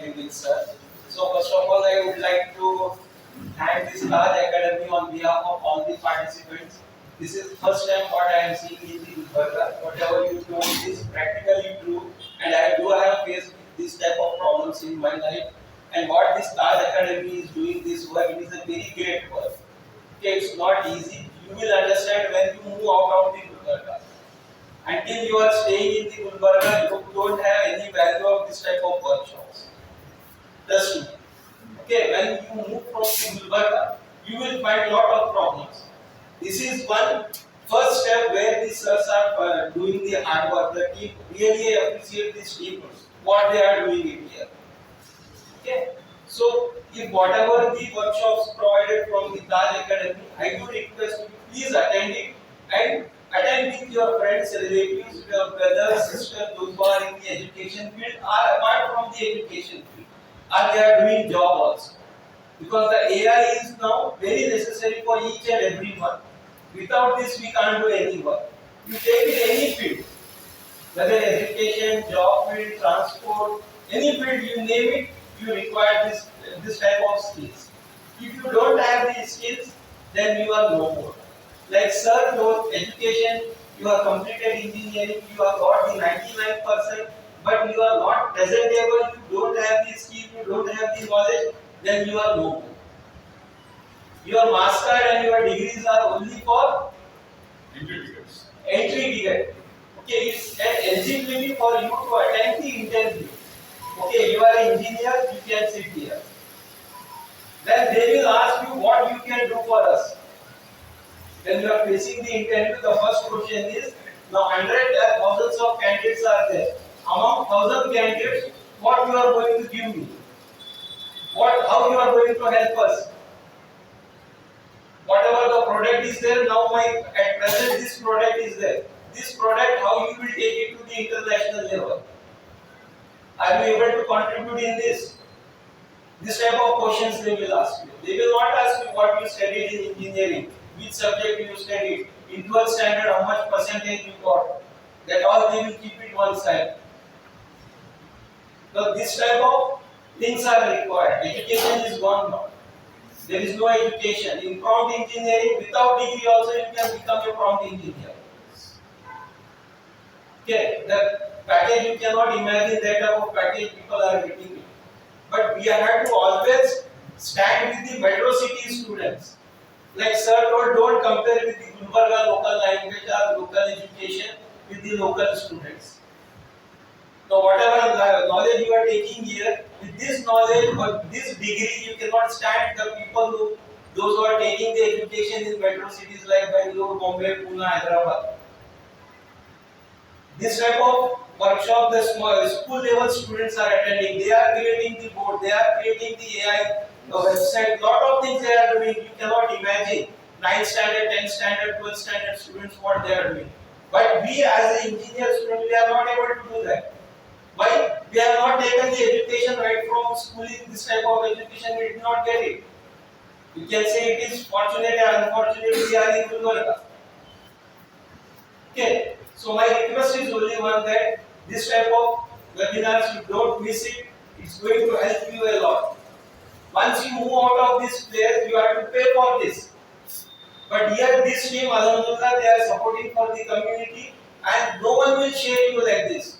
connected with sir. So first of all, I would like to thank this Raj Academy on behalf of all the participants. This is first time what I am seeing in the Gulbarga. Whatever you told is practically true, and I do have faced this type of problems in my life. And what this Raj Academy is doing this work, it is a very great work. Okay, it's not easy. You will understand when you move out of the Gulbarga. Until you are staying in the Gulbarga, you don't have any value of this type of workshops. Trust me. Okay, when you move from the Gulbarga, you will find lot of problems. This is one first step where the sirs are doing the hard work. The team really appreciate this team, what they are doing it here. Okay, so if whatever the workshops provided from the Taj Academy, I do request you please attend it and attend with your friends, relatives, your brothers, sisters, those who are in the education field or apart from the education field, or they are doing job also. Because the AI is now very necessary for each and every one. Without this, we can't do any work. You take it any field, whether education, job field, transport, any field you name it, you require this type of skills. If you don't have these skills, then you are no more. Like sir, your education, you have completed engineering, you have got the 99%, but you are not presentable, you don't have the skill, you don't have the knowledge, then you are no more. Your master and your degrees are only for entry tickets. Entry ticket. Okay, it's an eligibility for you to attend the interview. Okay, you are an engineer, you can sit here. Then they will ask you what you can do for us. When you are facing the interview, the first question is, now hundreds and thousands of candidates are there. Among 1,000 candidates, what you are going to give me? How you are going to help us? Whatever the product is there, now at present this product is there. This product, how you will take it to the international level? Are you able to contribute in this? This type of questions they will ask you. They will not ask you what you studied in engineering, which subject you studied, in 12th standard how much percentage you got. That all they will keep it one side. So this type of things are required. Education is gone now. There is no education. In prompt engineering, without degree also you can become a prompt engineer. Okay, the package you cannot imagine that type of package people are getting it. But we have to always stand with the metro city students. Like sir told, don't compare with the Gulbarga local language or local education with the local students. So whatever knowledge you are taking here, with this knowledge or this degree, you cannot stand the people those who are taking the education in metro cities like Bangalore, Bombay, Pune, Hyderabad. This type of workshop the school level students are attending. They are creating the board, they are creating the AI website. Lot of things they are doing. You cannot imagine 9th standard, 10th standard, 12th standard students what they are doing. But we as an engineer student, we are not able to do that. Why? We have not taken the education right from schooling. This type of education we did not get it. You can say it is fortunate and unfortunate we are in Gulbarga. Okay. So my request is only one that this type of webinars you don't miss it. It's going to help you a lot. Once you move out of this place, you have to pay for this. But here this team, Alhamdulillah, they are supporting for the community and no one will share you like this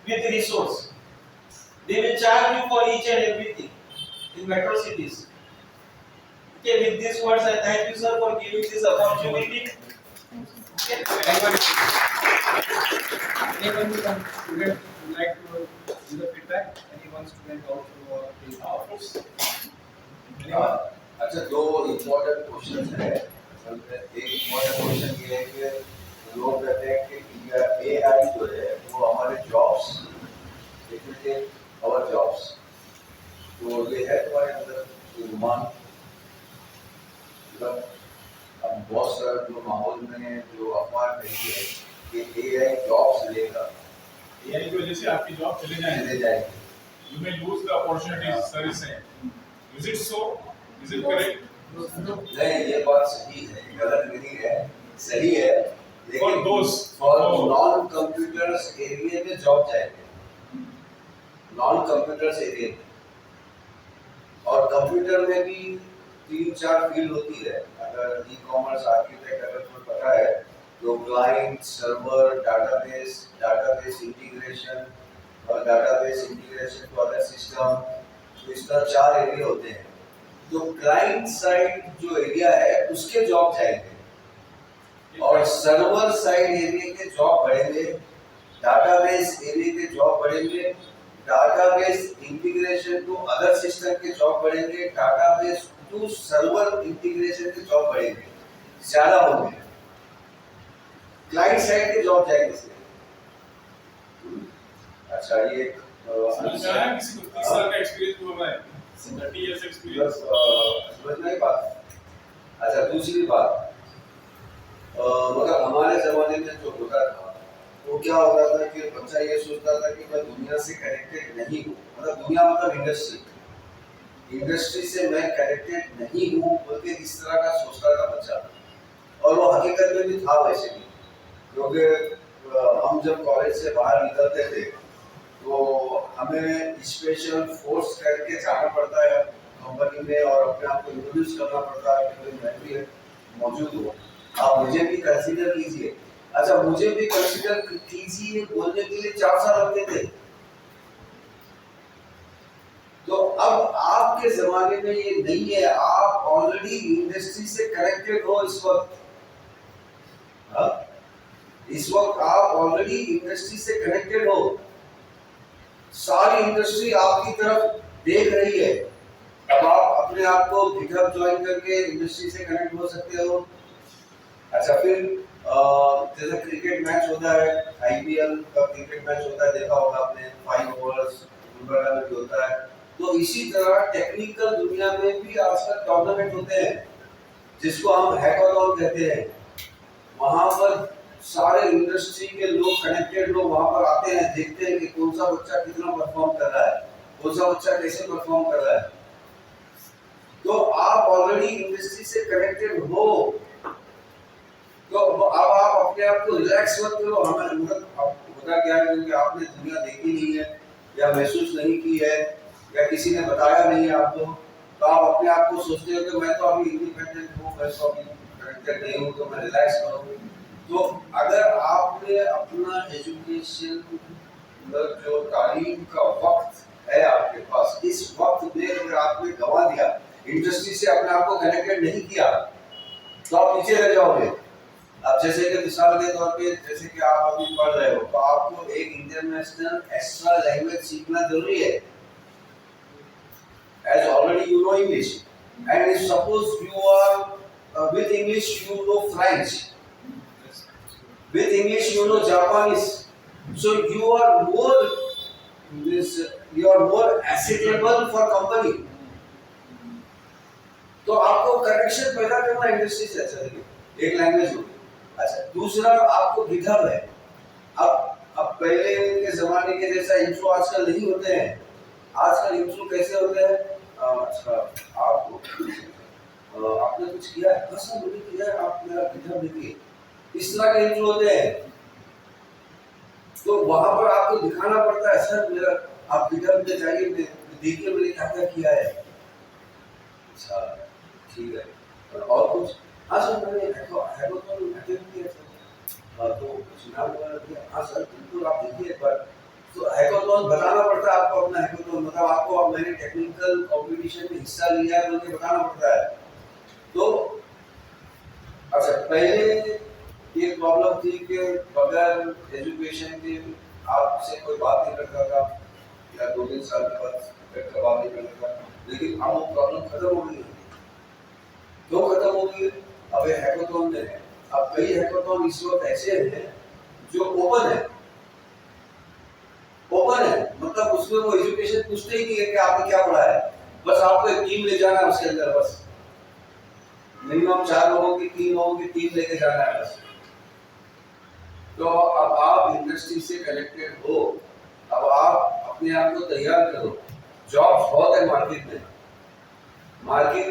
with resource. They will charge you for each and everything in metro cities. Okay, with these words, I thank you, sir, for giving this opportunity. Okay. Anyone from student would like to give the feedback? Anyone student also the office? अच्छा दो important question है एक important question ये है कि लोग कहते हैं कि एआई जो है वो हमारे jobs it will take our jobs तो ये है तुम्हारे अंदर गुमान मतलब बहुत सारा जो माहौल में जो अफवाह नहीं है कि एआई जॉब्स लेगा एआई की वजह से आपकी जॉब चले जाएगी you may lose the opportunities sir is saying is it so is it correct नहीं ये बात सही है गलत नहीं है सही है for those for non computers area में जॉब चाहिए नॉन कंप्यूटर्स एरिया में और कंप्यूटर में भी 3-4 फील्ड होती है। अगर ई कॉमर्स आर्किटेक्ट अगर कोई पता है तो क्लाइंट, सर्वर, डाटाबेस इंटीग्रेशन और database integration to other system, तो इस तरह 4 एरिया होते हैं। तो क्लाइंट साइड जो एरिया है उसके जॉब जाएंगे और सर्वर साइड एरिया के जॉब बढ़ेंगे, डाटाबेस एरिया के जॉब बढ़ेंगे, database integration to other system के जॉब बढ़ेंगे, डाटाबेस टू सर्वर इंटीग्रेशन के जॉब बढ़ेंगे, ज्यादा होंगे। क्लाइंट साइड के जॉब जाएंगे इसलिए। अच्छा, ये किसी को 30 साल का एक्सपीरियंस हुआ है, 30 इयर्स एक्सपीरियंस, समझ में आई बात। अच्छा, दूसरी बात, मतलब हमारे जमाने में जो होता था वो क्या होता था कि बच्चा ये सोचता था कि मैं दुनिया से कनेक्टेड नहीं हूँ, मतलब दुनिया मतलब इंडस्ट्री से मैं कनेक्टेड नहीं हूँ, बल्कि इस तरह का सोचता था बच्चा। और वो हकीकत में भी था वैसे भी, क्योंकि हम जब कॉलेज से बाहर निकलते थे तो हमें स्पेशल फोर्स करके जाना पड़ता है कंपनी में और अपने आप को इंट्रोड्यूस करना पड़ता है कि मैं भी मौजूद हूँ, आप मुझे भी कंसीडर कीजिए। अच्छा, मुझे भी कंसीडर कीजिए बोलने के लिए 4 साल लगते थे। तो अब आपके जमाने में ये नहीं है, आप ऑलरेडी इंडस्ट्री से कनेक्टेड हो इस वक्त। इस वक्त आप ऑलरेडी इंडस्ट्री से कनेक्टेड हो, सारी इंडस्ट्री आपकी तरफ देख रही है। अब आप अपने आप को गिटहब ज्वाइन करके इंडस्ट्री से कनेक्ट हो सकते हो। अच्छा, फिर जैसे क्रिकेट मैच होता है, आईपीएल का क्रिकेट मैच होता है, देखा होगा आपने, 5 ओवर्स गुलबर्गा में भी होता है। तो इसी तरह टेक्निकल दुनिया में भी आजकल टूर्नामेंट होते हैं जिसको हम हैकाथॉन कहते हैं। वहां पर सारे इंडस्ट्री के लोग, कनेक्टेड लोग वहां पर आते हैं, देखते हैं कि कौन सा बच्चा कितना परफॉर्म कर रहा है, कौन सा बच्चा कैसे परफॉर्म कर रहा है। तो आप ऑलरेडी इंडस्ट्री से कनेक्टेड हो, तो अब आप अपने आप को रिलैक्स मत करो। हमें होता क्या है, क्योंकि आपने दुनिया देखी नहीं है या महसूस नहीं की है या किसी ने बताया नहीं है आपको, तो आप अपने आप को सोचते हो कि मैं तो अभी इंडिपेंडेंट हूँ, मैं तो अभी कनेक्टेड नहीं हूँ, तो मैं रिलैक्स करूँ। तो अगर आपने अपना एजुकेशन जो तालीम का वक्त है आपके पास, इस वक्त में अगर आपने गंवा दिया, इंडस्ट्री से अपने आप को कनेक्टेड नहीं किया, तो आप पीछे रह जाओगे। अब जैसे कि मिसाल के तौर पे, जैसे कि आप अभी पढ़ रहे हो, तो आपको एक इंटरनेशनल एक्स्ट्रा लैंग्वेज सीखना जरूरी है। As already you know English, and if suppose you are with English you know French, with English you know Japanese, so you are more acceptable for company. तो आपको कनेक्शन पैदा करना industry से अच्छा लगे, एक लैंग्वेज हो। अच्छा, दूसरा आपको गिटहब है। अब पहले के जमाने के जैसा इंट्रो आजकल नहीं होते हैं। आजकल इंट्रो कैसे होते हैं? अच्छा, आपने कुछ किया है? हाँ सर, मैंने किया है, आप मेरा गिटहब देखिए, इस तरह के इंट्रो होते हैं। तो वहां पर आपको दिखाना पड़ता है, सर मेरा आप गिटहब में जाइए, देखिए मैंने क्या क्या किया है। अच्छा, ठीक है, और कुछ? हाँ सर, मैंने हैकाथॉन अटेंड किया था, तो कुछ नाम वगैरह दिया। हाँ सर, बिल्कुल आप देखिए एक बार। तो हैकाथॉन बताना पड़ता है आपको, अपना हैकाथॉन मतलब आपको, अब मैंने टेक्निकल कंपटीशन में हिस्सा लिया है, मुझे बताना पड़ता है। तो अच्छा, पहले ये प्रॉब्लम थी कि बगैर एजुकेशन के आपसे कोई बात नहीं करता था, या 2-3 साल के बाद बात नहीं करता था, लेकिन अब वो प्रॉब्लम खत्म हो गई है। क्यों खत्म हो गई है? अब ये हैकाथॉन में है। अब कई हैकाथॉन इस वक्त ऐसे हैं जो ओपन है, मतलब उसमें वो एजुकेशन पूछते ही नहीं है कि आपने क्या पढ़ा है, बस आपको एक टीम ले जाना है उसके अंदर, बस मिनिमम 4 लोगों की, 3 लोगों की टीम लेके जाना है बस। तो अब आप इंडस्ट्री से कनेक्टेड हो, अब आप अपने आप को तैयार करो। जॉब्स बहुत है मार्केट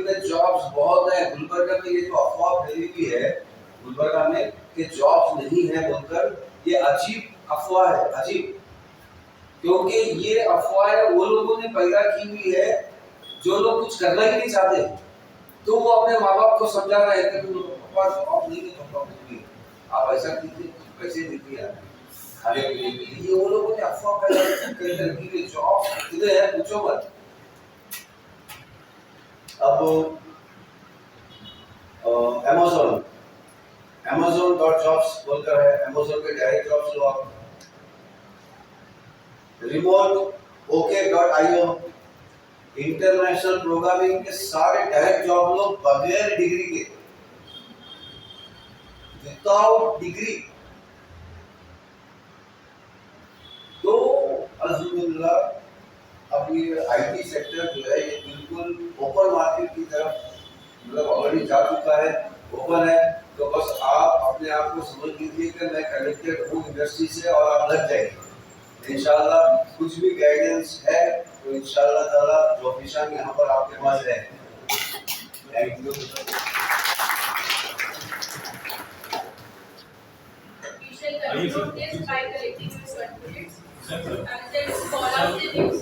में जॉब्स बहुत है। गुलबर्गा में ये जो अफवाह फैली हुई है गुलबर्गा में कि जॉब्स नहीं है बोलकर, ये अजीब अफवाह है, अजीब। क्योंकि ये अफवाह वो लोगों ने पैदा की हुई है जो लोग कुछ करना ही नहीं चाहते, तो वो अपने माँ बाप को समझा रहे हैं कि तुम पापा जॉब नहीं है, पापा कुछ नहीं, आप ऐसा कीजिए, पैसे दीजिए आप खाने पीने के लिए। ये वो लोगों ने अफवाह फैलाई कि जॉब कितने हैं पूछो मत। अब Amazon.jobs बोलकर है, Amazon पे डायरेक्ट जॉब्स लो आप। रिमोट OK.io, इंटरनेशनल प्रोग्रामिंग के सारे डायरेक्ट जॉब लो बगैर डिग्री के, विदाउट डिग्री। तो अल्हम्दुलिल्लाह अब ये IT सेक्टर जो है ये बिल्कुल ओपन मार्केट की तरफ मतलब ऑलरेडी जा चुका है, ओपन है। तो बस आप अपने आप को समझ लीजिए कि मैं कनेक्टेड हूँ इंडस्ट्री से और आप लग जाएंगे इंशाल्लाह। कुछ भी गाइडेंस है तो इंशाल्लाह ताला जो ऑफिसर यहाँ पर आपके पास है। Thank you. We shall conclude this by collecting your certificates and then call out the news.